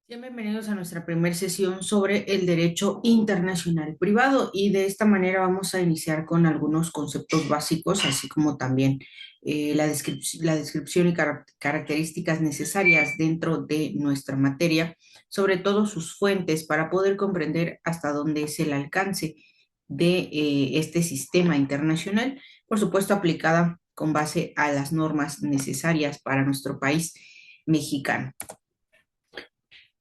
Bienvenidos a nuestra primera sesión sobre el derecho internacional privado y de esta manera vamos a iniciar con algunos conceptos básicos, así como también la descripción y características necesarias dentro de nuestra materia, sobre todo sus fuentes para poder comprender hasta dónde es el alcance de este sistema internacional, por supuesto aplicada con base a las normas necesarias para nuestro país mexicano.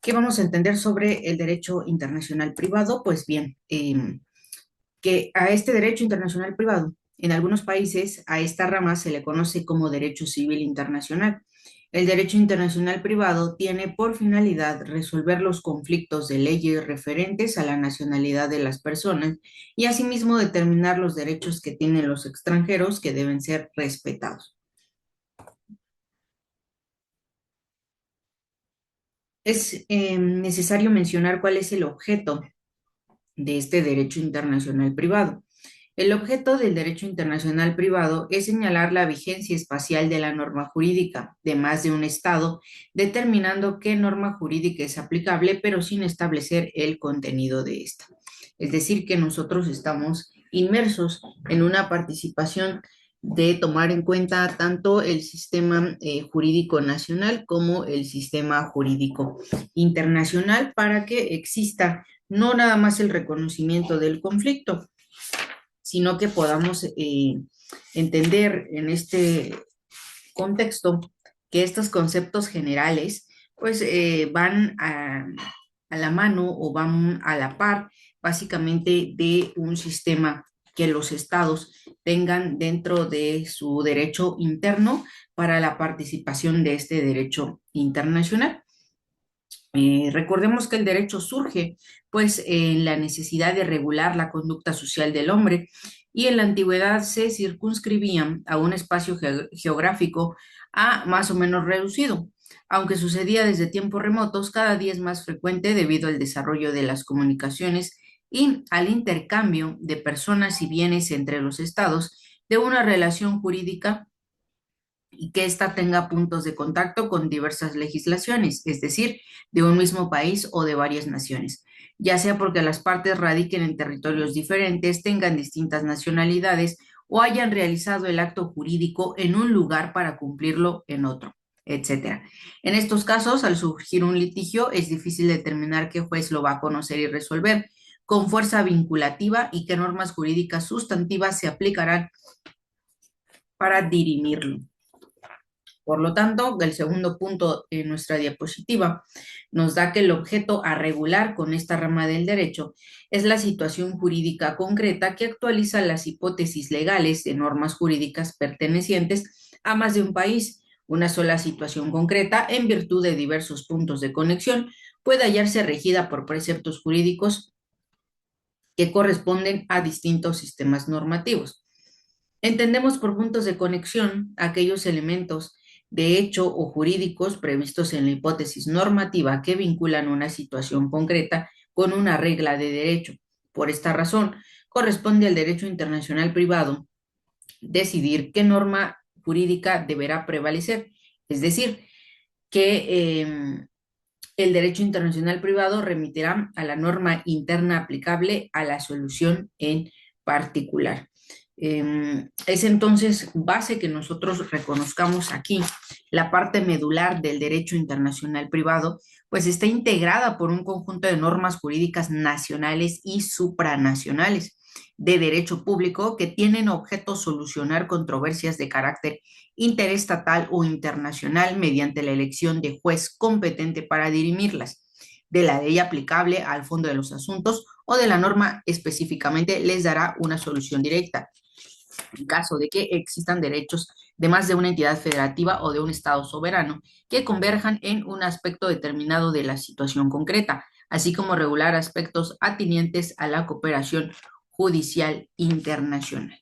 ¿Qué vamos a entender sobre el derecho internacional privado? Pues bien, que a este derecho internacional privado, en algunos países, a esta rama se le conoce como derecho civil internacional. El derecho internacional privado tiene por finalidad resolver los conflictos de leyes referentes a la nacionalidad de las personas y asimismo determinar los derechos que tienen los extranjeros que deben ser respetados. Es necesario mencionar cuál es el objeto de este derecho internacional privado. El objeto del derecho internacional privado es señalar la vigencia espacial de la norma jurídica de más de un Estado, determinando qué norma jurídica es aplicable, pero sin establecer el contenido de esta. Es decir, que nosotros estamos inmersos en una participación de tomar en cuenta tanto el sistema jurídico nacional como el sistema jurídico internacional para que exista no nada más el reconocimiento del conflicto, sino que podamos entender en este contexto que estos conceptos generales pues van a la mano o van a la par básicamente de un sistema que los estados tengan dentro de su derecho interno para la participación de este derecho internacional. Recordemos que el derecho surge, pues, en la necesidad de regular la conducta social del hombre y en la antigüedad se circunscribían a un espacio geográfico a más o menos reducido. Aunque sucedía desde tiempos remotos, cada día es más frecuente debido al desarrollo de las comunicaciones y al intercambio de personas y bienes entre los estados de una relación jurídica y que ésta tenga puntos de contacto con diversas legislaciones, es decir, de un mismo país o de varias naciones, ya sea porque las partes radiquen en territorios diferentes, tengan distintas nacionalidades o hayan realizado el acto jurídico en un lugar para cumplirlo en otro, etcétera. En estos casos, al surgir un litigio, es difícil determinar qué juez lo va a conocer y resolver con fuerza vinculativa y qué normas jurídicas sustantivas se aplicarán para dirimirlo. Por lo tanto, el segundo punto en nuestra diapositiva nos da que el objeto a regular con esta rama del derecho es la situación jurídica concreta que actualiza las hipótesis legales de normas jurídicas pertenecientes a más de un país. Una sola situación concreta, en virtud de diversos puntos de conexión, puede hallarse regida por preceptos jurídicos que corresponden a distintos sistemas normativos. Entendemos por puntos de conexión aquellos elementos de hecho o jurídicos previstos en la hipótesis normativa que vinculan una situación concreta con una regla de derecho. Por esta razón, corresponde al derecho internacional privado decidir qué norma jurídica deberá prevalecer, es decir, que el derecho internacional privado remitirá a la norma interna aplicable a la solución en particular. Es entonces base que nosotros reconozcamos aquí la parte medular del derecho internacional privado, pues está integrada por un conjunto de normas jurídicas nacionales y supranacionales de derecho público que tienen objeto solucionar controversias de carácter interestatal o internacional mediante la elección de juez competente para dirimirlas, de la ley aplicable al fondo de los asuntos o de la norma específicamente les dará una solución directa en caso de que existan derechos de más de una entidad federativa o de un Estado soberano que converjan en un aspecto determinado de la situación concreta, así como regular aspectos atenientes a la cooperación judicial internacional.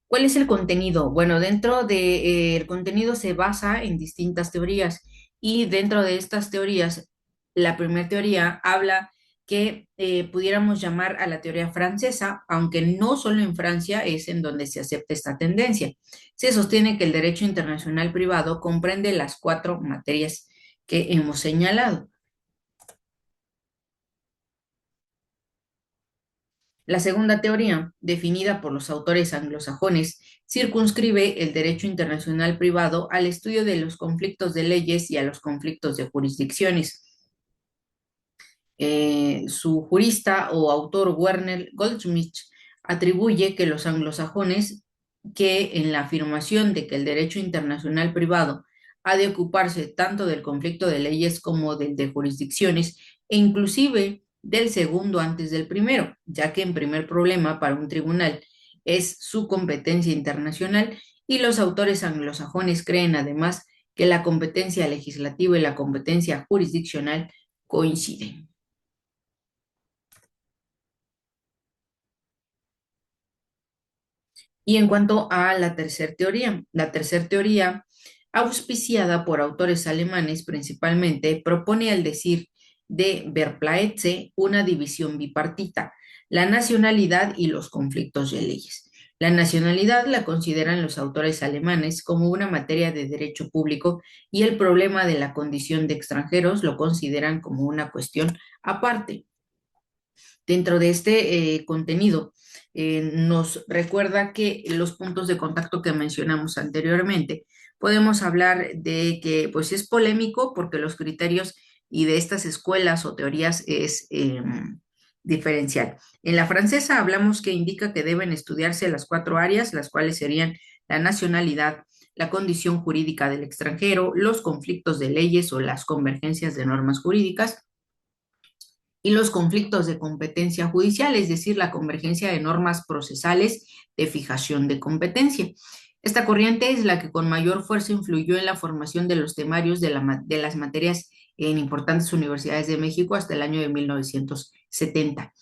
¿Cuál es el contenido? Bueno, dentro del contenido se basa en distintas teorías y dentro de estas teorías, la primera teoría habla que pudiéramos llamar a la teoría francesa, aunque no solo en Francia es en donde se acepta esta tendencia. Se sostiene que el derecho internacional privado comprende las cuatro materias que hemos señalado. La segunda teoría, definida por los autores anglosajones, circunscribe el derecho internacional privado al estudio de los conflictos de leyes y a los conflictos de jurisdicciones. Su jurista o autor Werner Goldschmidt atribuye que los anglosajones, que en la afirmación de que el derecho internacional privado ha de ocuparse tanto del conflicto de leyes como del de jurisdicciones, e inclusive del segundo antes del primero, ya que en primer problema para un tribunal es su competencia internacional, y los autores anglosajones creen además que la competencia legislativa y la competencia jurisdiccional coinciden. Y en cuanto a la tercera teoría, auspiciada por autores alemanes principalmente, propone al decir de Verplaetze una división bipartita, la nacionalidad y los conflictos de leyes. La nacionalidad la consideran los autores alemanes como una materia de derecho público y el problema de la condición de extranjeros lo consideran como una cuestión aparte. Dentro de este contenido, nos recuerda que los puntos de contacto que mencionamos anteriormente, podemos hablar de que pues es polémico porque los criterios y de estas escuelas o teorías es diferencial. En la francesa hablamos que indica que deben estudiarse las cuatro áreas, las cuales serían la nacionalidad, la condición jurídica del extranjero, los conflictos de leyes o las convergencias de normas jurídicas, y los conflictos de competencia judicial, es decir, la convergencia de normas procesales de fijación de competencia. Esta corriente es la que con mayor fuerza influyó en la formación de los temarios de las materias en importantes universidades de México hasta el año de 1970.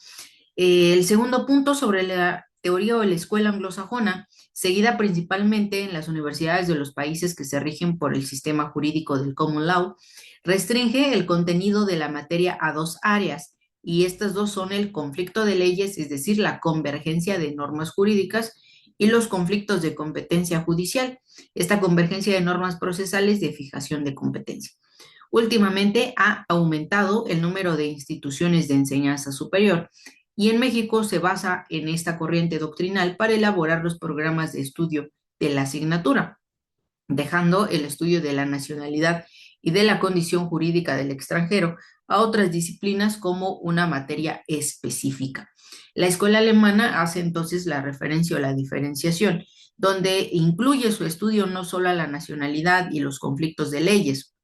El segundo punto sobre la teoría o la escuela anglosajona, seguida principalmente en las universidades de los países que se rigen por el sistema jurídico del common law, restringe el contenido de la materia a dos áreas, y estas dos son el conflicto de leyes, es decir, la convergencia de normas jurídicas, y los conflictos de competencia judicial, esta convergencia de normas procesales de fijación de competencia. Últimamente ha aumentado el número de instituciones de enseñanza superior, y en México se basa en esta corriente doctrinal para elaborar los programas de estudio de la asignatura, dejando el estudio de la nacionalidad y de la condición jurídica del extranjero a otras disciplinas como una materia específica. La escuela alemana hace entonces la referencia o la diferenciación, donde incluye su estudio no solo a la nacionalidad y los conflictos de leyes,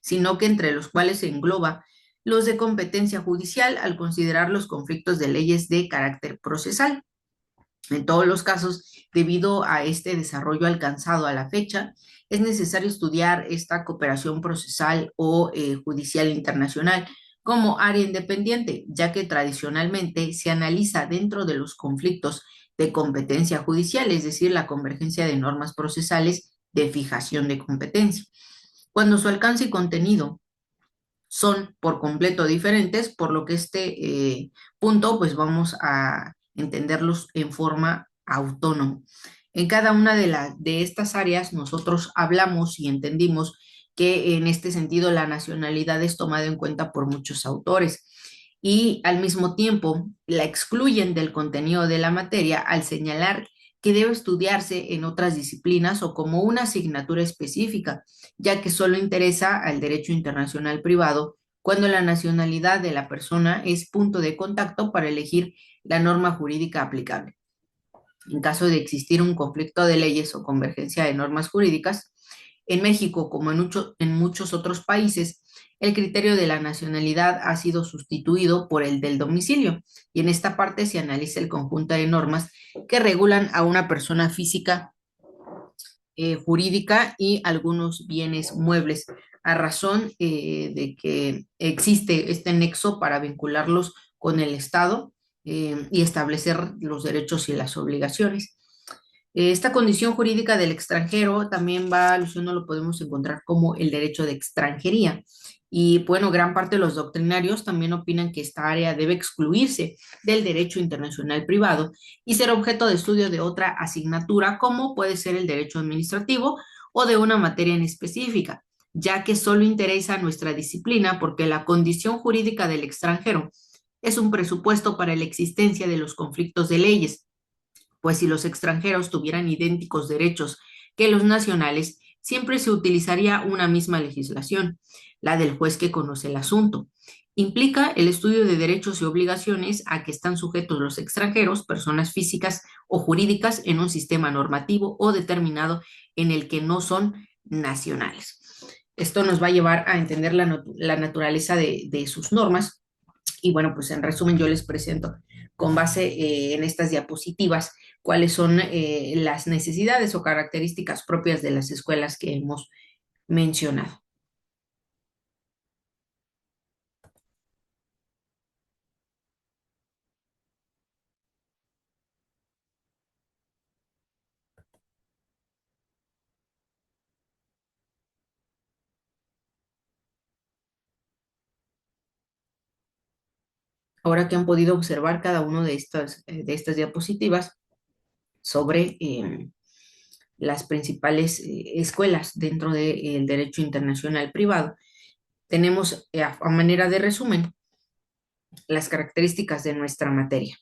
sino que entre los cuales se engloba los de competencia judicial al considerar los conflictos de leyes de carácter procesal. En todos los casos, debido a este desarrollo alcanzado a la fecha, es necesario estudiar esta cooperación procesal o judicial internacional como área independiente, ya que tradicionalmente se analiza dentro de los conflictos de competencia judicial, es decir, la convergencia de normas procesales de fijación de competencia. Cuando su alcance y contenido son por completo diferentes, por lo que punto pues vamos a entenderlos en forma autónoma. En cada una de estas áreas nosotros hablamos y entendimos que en este sentido la nacionalidad es tomada en cuenta por muchos autores y al mismo tiempo la excluyen del contenido de la materia al señalar que debe estudiarse en otras disciplinas o como una asignatura específica, ya que solo interesa al derecho internacional privado cuando la nacionalidad de la persona es punto de contacto para elegir la norma jurídica aplicable. En caso de existir un conflicto de leyes o convergencia de normas jurídicas, en México, como en muchos otros países, el criterio de la nacionalidad ha sido sustituido por el del domicilio, y en esta parte se analiza el conjunto de normas que regulan a una persona física, jurídica y algunos bienes muebles, a razón de que existe este nexo para vincularlos con el Estado y establecer los derechos y las obligaciones. Esta condición jurídica del extranjero también va alusión, lo podemos encontrar como el derecho de extranjería, Y bueno, gran parte de los doctrinarios también opinan que esta área debe excluirse del derecho internacional privado y ser objeto de estudio de otra asignatura, como puede ser el derecho administrativo o de una materia en específica, ya que solo interesa nuestra disciplina porque la condición jurídica del extranjero es un presupuesto para la existencia de los conflictos de leyes, pues si los extranjeros tuvieran idénticos derechos que los nacionales, siempre se utilizaría una misma legislación, la del juez que conoce el asunto. Implica el estudio de derechos y obligaciones a que están sujetos los extranjeros, personas físicas o jurídicas, en un sistema normativo o determinado en el que no son nacionales. Esto nos va a llevar a entender la naturaleza de sus normas y bueno, pues en resumen yo les presento con base en estas diapositivas cuáles son las necesidades o características propias de las escuelas que hemos mencionado. Ahora que han podido observar cada una de estas diapositivas sobre las principales escuelas dentro del derecho internacional privado, tenemos a manera de resumen las características de nuestra materia.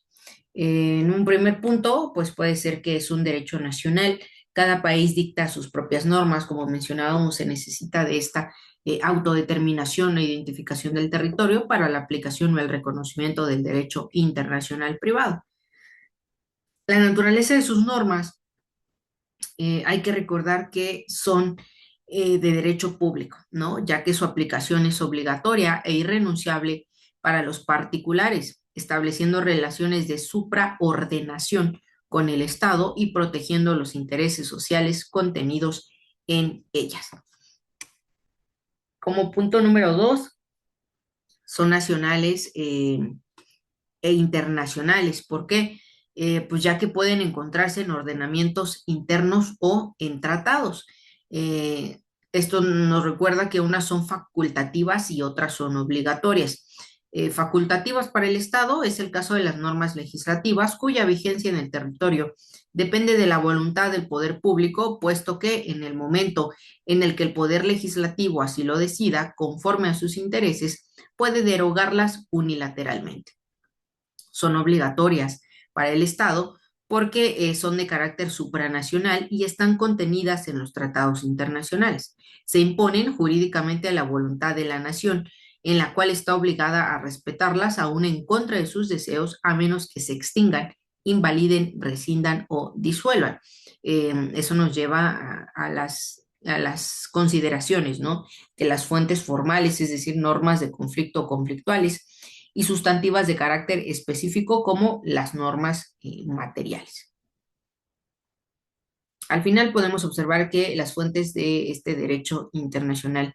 En un primer punto, pues puede ser que es un derecho nacional. Cada país dicta sus propias normas, como mencionábamos, se necesita de esta autodeterminación e identificación del territorio para la aplicación o el reconocimiento del derecho internacional privado. La naturaleza de sus normas, hay que recordar que son de derecho público, ¿no? Ya que su aplicación es obligatoria e irrenunciable para los particulares, estableciendo relaciones de supraordenación con el Estado y protegiendo los intereses sociales contenidos en ellas. Como punto número dos, son nacionales e internacionales. ¿Por qué? Pues ya que pueden encontrarse en ordenamientos internos o en tratados. Eh, Esto nos recuerda que unas son facultativas y otras son obligatorias. Facultativas para el Estado es el caso de las normas legislativas cuya vigencia en el territorio depende de la voluntad del poder público, puesto que en el momento en el que el poder legislativo así lo decida, conforme a sus intereses, puede derogarlas unilateralmente. Son obligatorias para el Estado porque son de carácter supranacional y están contenidas en los tratados internacionales. Se imponen jurídicamente a la voluntad de la nación, en la cual está obligada a respetarlas aún en contra de sus deseos, a menos que se extingan, invaliden, rescindan o disuelvan. Eso nos lleva a las consideraciones, ¿no? De las fuentes formales, es decir, normas de conflicto o conflictuales, y sustantivas de carácter específico como las normas materiales. Al final podemos observar que las fuentes de este derecho internacional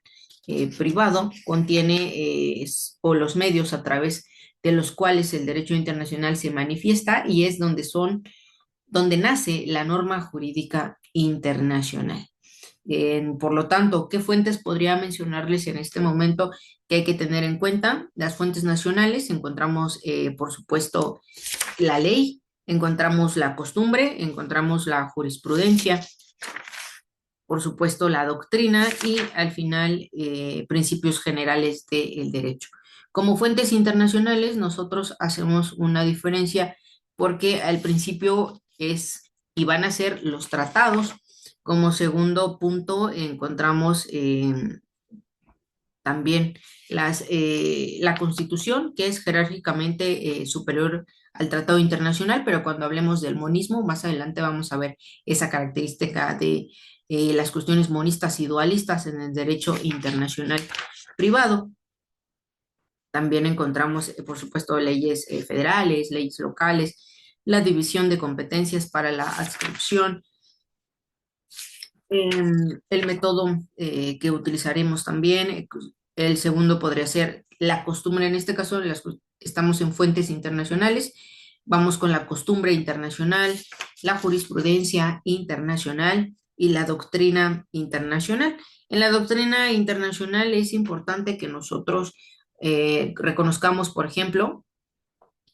privado contiene o los medios a través de los cuales el derecho internacional se manifiesta y es donde nace la norma jurídica internacional. Por lo tanto, ¿qué fuentes podría mencionarles en este momento que hay que tener en cuenta? Las fuentes nacionales, encontramos, por supuesto, la ley, encontramos la costumbre, encontramos la jurisprudencia, por supuesto, la doctrina y al final, principios generales del derecho. Como fuentes internacionales, nosotros hacemos una diferencia porque al principio es y van a ser los tratados. Como segundo punto, encontramos también la Constitución, que es jerárquicamente superior al Tratado Internacional, pero cuando hablemos del monismo, más adelante vamos a ver esa característica de las cuestiones monistas y dualistas en el derecho internacional privado. También encontramos, por supuesto, leyes federales, leyes locales, la división de competencias para la adscripción, el método que utilizaremos también. El segundo podría ser la costumbre. En este caso, estamos en fuentes internacionales. Vamos con la costumbre internacional, la jurisprudencia internacional y la doctrina internacional. En la doctrina internacional es importante que nosotros reconozcamos, por ejemplo,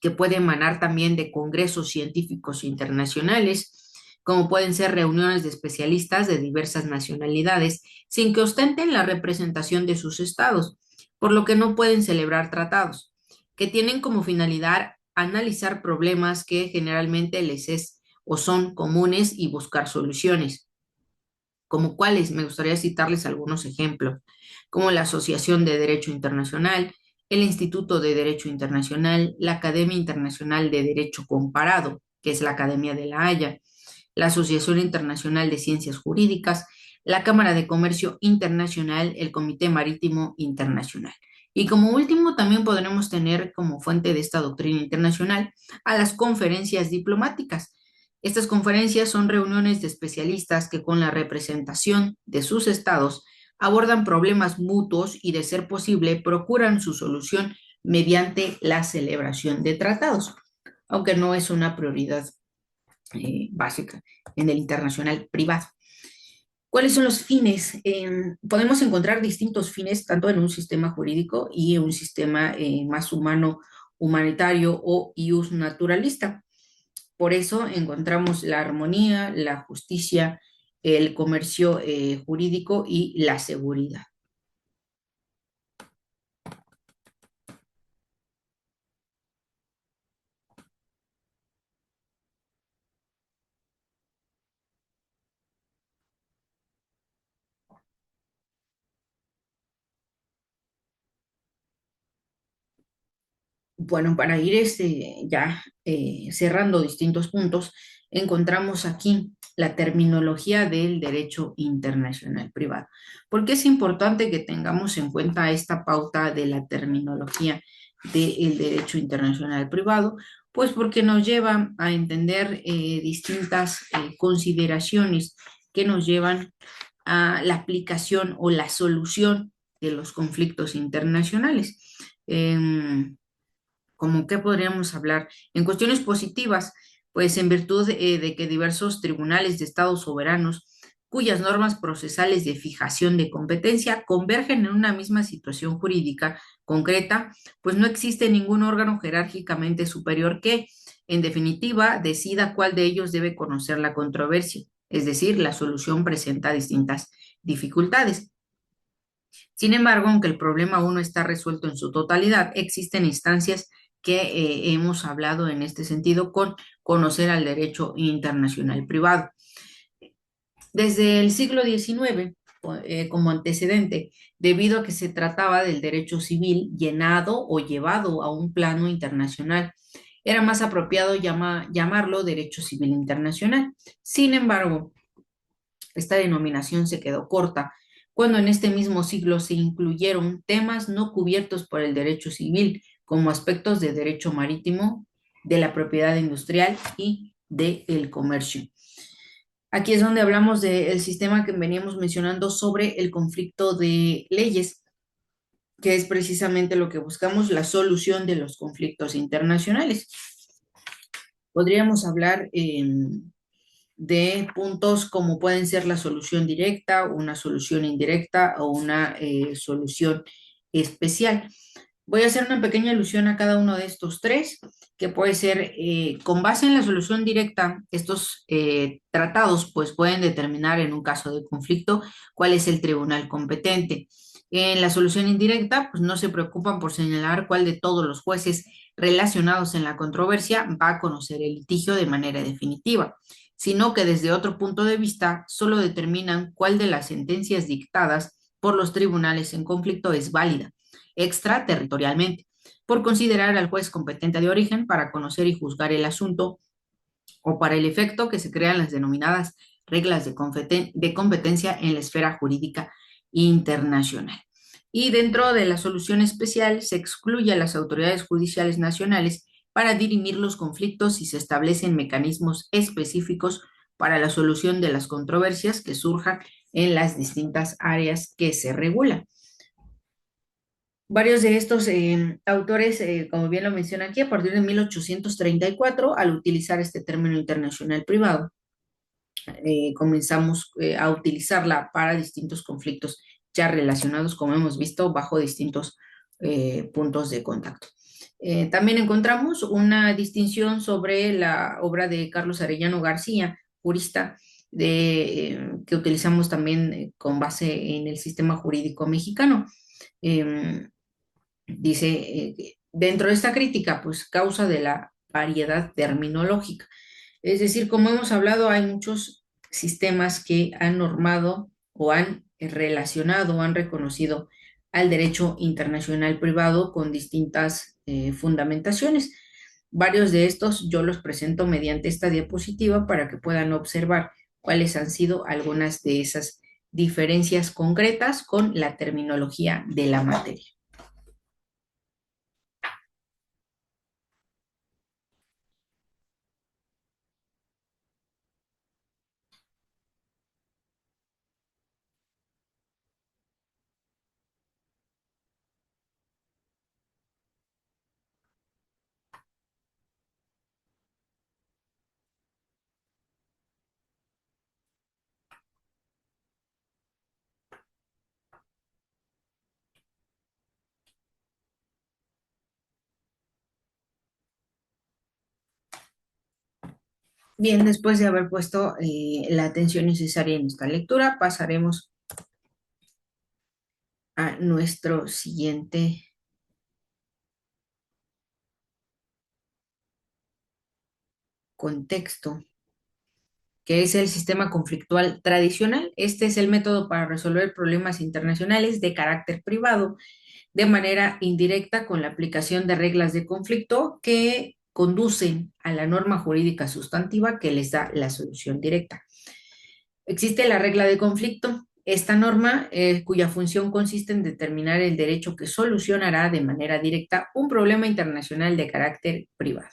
que puede emanar también de congresos científicos internacionales, como pueden ser reuniones de especialistas de diversas nacionalidades, sin que ostenten la representación de sus estados, por lo que no pueden celebrar tratados, que tienen como finalidad analizar problemas que generalmente les es o son comunes y buscar soluciones. Como cuáles, me gustaría citarles algunos ejemplos, como la Asociación de Derecho Internacional, el Instituto de Derecho Internacional, la Academia Internacional de Derecho Comparado, que es la Academia de la Haya, la Asociación Internacional de Ciencias Jurídicas, la Cámara de Comercio Internacional, el Comité Marítimo Internacional. Y como último, también podremos tener como fuente de esta doctrina internacional a las conferencias diplomáticas. Estas conferencias son reuniones de especialistas que con la representación de sus estados abordan problemas mutuos y, de ser posible, procuran su solución mediante la celebración de tratados, aunque no es una prioridad básica en el internacional privado. ¿Cuáles son los fines? Podemos encontrar distintos fines tanto en un sistema jurídico y en un sistema más humano, humanitario o ius naturalista. Por eso encontramos la armonía, la justicia, el comercio jurídico y la seguridad. Bueno, para ir ya cerrando distintos puntos, encontramos aquí la terminología del derecho internacional privado. ¿Por qué es importante que tengamos en cuenta esta pauta de la terminología del derecho internacional privado? Pues porque nos lleva a entender distintas consideraciones que nos llevan a la aplicación o la solución de los conflictos internacionales. ¿Cómo qué podríamos hablar? En cuestiones positivas, pues en virtud de que diversos tribunales de estados soberanos, cuyas normas procesales de fijación de competencia convergen en una misma situación jurídica concreta, pues no existe ningún órgano jerárquicamente superior que, en definitiva, decida cuál de ellos debe conocer la controversia, es decir, la solución presenta distintas dificultades. Sin embargo, aunque el problema aún no está resuelto en su totalidad, existen instancias que hemos hablado en este sentido con conocer al derecho internacional privado. Desde el siglo XIX, como antecedente, debido a que se trataba del derecho civil llenado o llevado a un plano internacional, era más apropiado llamarlo derecho civil internacional. Sin embargo, esta denominación se quedó corta cuando en este mismo siglo se incluyeron temas no cubiertos por el derecho civil, como aspectos de derecho marítimo, de la propiedad industrial y del comercio. Aquí es donde hablamos del sistema que veníamos mencionando sobre el conflicto de leyes, que es precisamente lo que buscamos, la solución de los conflictos internacionales. Podríamos hablar de puntos como pueden ser la solución directa, una solución indirecta o una solución especial. Voy a hacer una pequeña alusión a cada uno de estos tres, que puede ser, con base en la solución directa, estos tratados pues pueden determinar en un caso de conflicto cuál es el tribunal competente. En la solución indirecta, pues no se preocupan por señalar cuál de todos los jueces relacionados en la controversia va a conocer el litigio de manera definitiva, sino que desde otro punto de vista solo determinan cuál de las sentencias dictadas por los tribunales en conflicto es válida extraterritorialmente, por considerar al juez competente de origen para conocer y juzgar el asunto o para el efecto que se crean las denominadas reglas de competencia en la esfera jurídica internacional. Y dentro de la solución especial se excluye a las autoridades judiciales nacionales para dirimir los conflictos y se establecen mecanismos específicos para la solución de las controversias que surjan en las distintas áreas que se regulan. Varios de estos autores, como bien lo menciona aquí, a partir de 1834, al utilizar este término internacional privado, comenzamos a utilizarla para distintos conflictos ya relacionados, como hemos visto, bajo distintos puntos de contacto. También encontramos una distinción sobre la obra de Carlos Arellano García, jurista, que utilizamos también con base en el sistema jurídico mexicano. Dice, dentro de esta crítica, pues causa de la variedad terminológica. Es decir, como hemos hablado, hay muchos sistemas que han normado o han relacionado o han reconocido al derecho internacional privado con distintas fundamentaciones. Varios de estos yo los presento mediante esta diapositiva para que puedan observar cuáles han sido algunas de esas diferencias concretas con la terminología de la materia. Bien, después de haber puesto la atención necesaria en esta lectura, pasaremos a nuestro siguiente contexto, que es el sistema conflictual tradicional. Este es el método para resolver problemas internacionales de carácter privado de manera indirecta con la aplicación de reglas de conflicto que conducen a la norma jurídica sustantiva que les da la solución directa. Existe la regla de conflicto. Esta norma, cuya función consiste en determinar el derecho que solucionará de manera directa un problema internacional de carácter privado.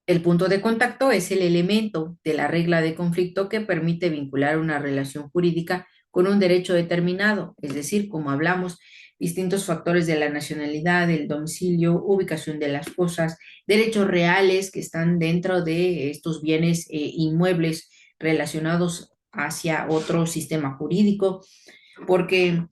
El punto de contacto es el elemento de la regla de conflicto que permite vincular una relación jurídica con un derecho determinado, es decir, como hablamos, distintos factores de la nacionalidad, el domicilio, ubicación de las cosas, derechos reales que están dentro de estos bienes inmuebles relacionados hacia otro sistema jurídico, porque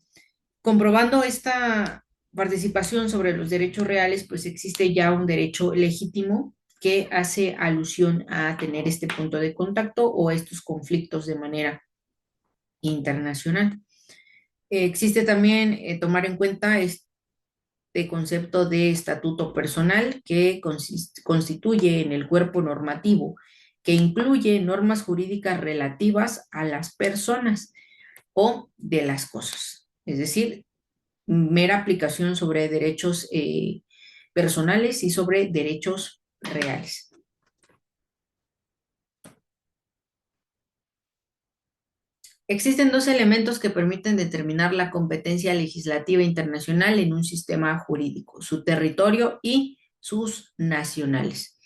comprobando esta participación sobre los derechos reales, pues existe ya un derecho legítimo que hace alusión a tener este punto de contacto o estos conflictos de manera internacional. Existe también tomar en cuenta este concepto de estatuto personal que constituye en el cuerpo normativo, que incluye normas jurídicas relativas a las personas o de las cosas. Es decir, mera aplicación sobre derechos personales y sobre derechos reales. Existen dos elementos que permiten determinar la competencia legislativa internacional en un sistema jurídico, su territorio y sus nacionales.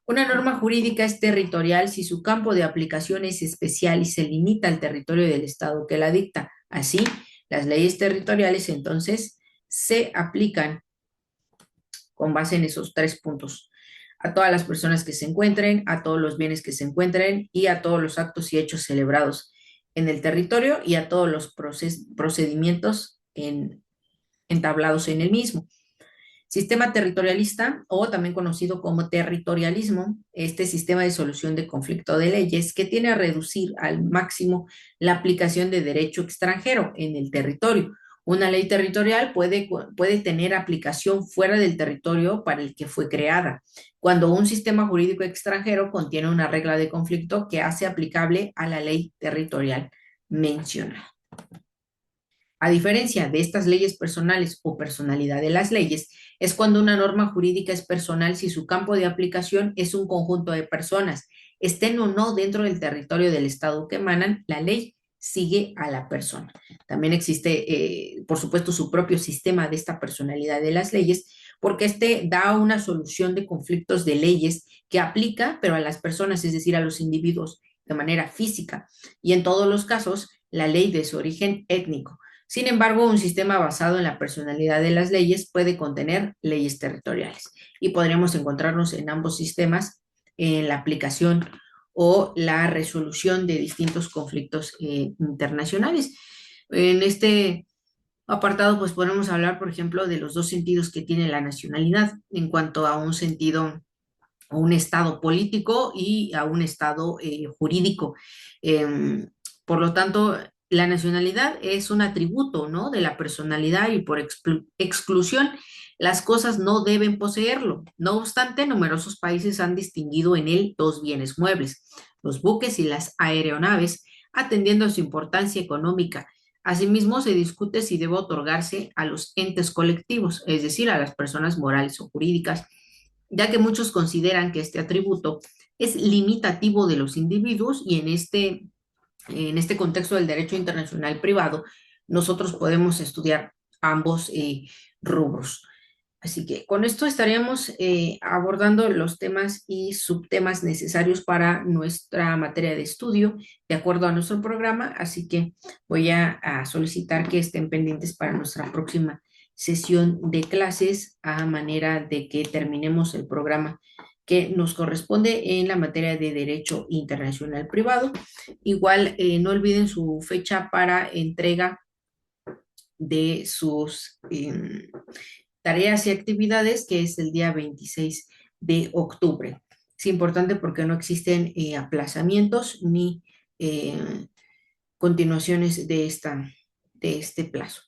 Una norma jurídica es territorial si su campo de aplicación es especial y se limita al territorio del Estado que la dicta. Así, las leyes territoriales entonces se aplican con base en esos tres puntos. A todas las personas que se encuentren, a todos los bienes que se encuentren y a todos los actos y hechos celebrados en el territorio y a todos los procedimientos entablados en el mismo. Sistema territorialista, o también conocido como territorialismo, este sistema de solución de conflicto de leyes que tiene a reducir al máximo la aplicación de derecho extranjero en el territorio. Una ley territorial puede tener aplicación fuera del territorio para el que fue creada, cuando un sistema jurídico extranjero contiene una regla de conflicto que hace aplicable a la ley territorial mencionada. A diferencia de estas leyes personales o personalidad de las leyes, es cuando una norma jurídica es personal si su campo de aplicación es un conjunto de personas, estén o no dentro del territorio del Estado que emanan, la ley sigue a la persona. También existe, por supuesto, su propio sistema de esta personalidad de las leyes, porque este da una solución de conflictos de leyes que aplica, pero a las personas, es decir, a los individuos de manera física, y en todos los casos, la ley de su origen étnico. Sin embargo, un sistema basado en la personalidad de las leyes puede contener leyes territoriales y podremos encontrarnos en ambos sistemas en la aplicación o la resolución de distintos conflictos internacionales. En este apartado, pues podemos hablar, por ejemplo, de los dos sentidos que tiene la nacionalidad en cuanto a un sentido, a un estado político y a un estado jurídico. Em, por lo tanto, la nacionalidad es un atributo, ¿no?, de la personalidad y por exclusión las cosas no deben poseerlo. No obstante, numerosos países han distinguido en él dos bienes muebles, los buques y las aeronaves, atendiendo a su importancia económica. Asimismo, se discute si debe otorgarse a los entes colectivos, es decir, a las personas morales o jurídicas, ya que muchos consideran que este atributo es limitativo de los individuos y en este contexto del derecho internacional privado, nosotros podemos estudiar ambos rubros. Así que con esto estaríamos abordando los temas y subtemas necesarios para nuestra materia de estudio de acuerdo a nuestro programa. Así que voy a solicitar que estén pendientes para nuestra próxima sesión de clases a manera de que terminemos el programa que nos corresponde en la materia de Derecho Internacional Privado. Igual no olviden su fecha para entrega de sus tareas y actividades, que es el día 26 de octubre. Es importante porque no existen aplazamientos ni continuaciones de este plazo.